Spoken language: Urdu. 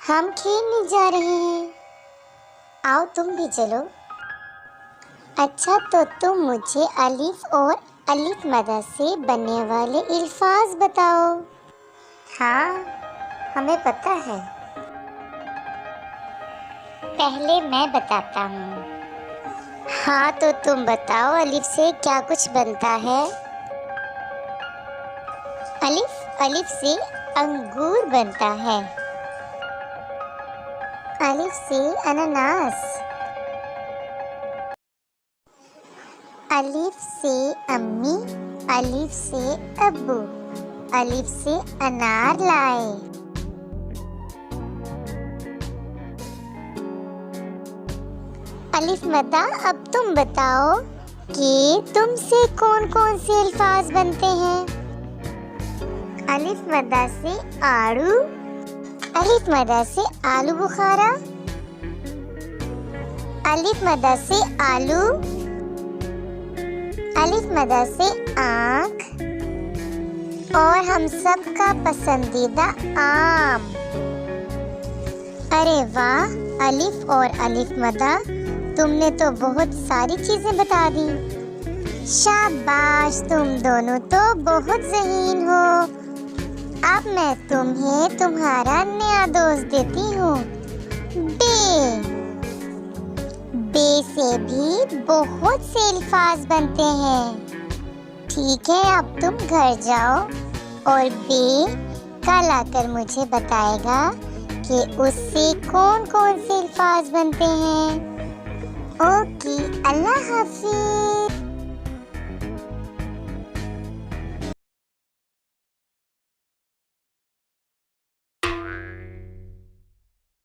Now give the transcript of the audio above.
ہم کھیلنے جا رہے ہیں، آؤ تم بھی چلو۔ اچھا تو تم مجھے الف اور الف مدہ سے بننے والے الفاظ بتاؤ۔ ہاں ہمیں پتہ ہے، پہلے میں بتاتا ہوں۔ ہاں تو تم بتاؤ الف سے کیا کچھ بنتا ہے؟ الف سے انگور بنتا ہے، الف سے انناس، الف سے امی، الف سے ابو، الف سے انار لائے۔ الف مدہ اب تم بتاؤ کہ تم سے کون کون سے الفاظ بنتے ہیں؟ الف مدہ سے آڑو، الف مدہ سے آلو بخارا، الف مدہ سے آلو، الف مدہ سے آنکھ، اور ہم سب کا پسندیدہ آم۔ ارے واہ، الف اور الف مدہ تم نے تو بہت ساری چیزیں بتا دی۔ شاباش، تم دونوں تو بہت ذہین ہو۔ اب میں تمہیں تمہارا نیا دوست دیتی ہوں، بے۔ بے سے بھی بہت سے الفاظ بنتے ہیں۔ ٹھیک ہے، اب تم گھر جاؤ اور بے کل آ کر مجھے بتائے گا کہ اس سے کون کون سے الفاظ بنتے ہیں۔ اوکے، اللہ حافظ۔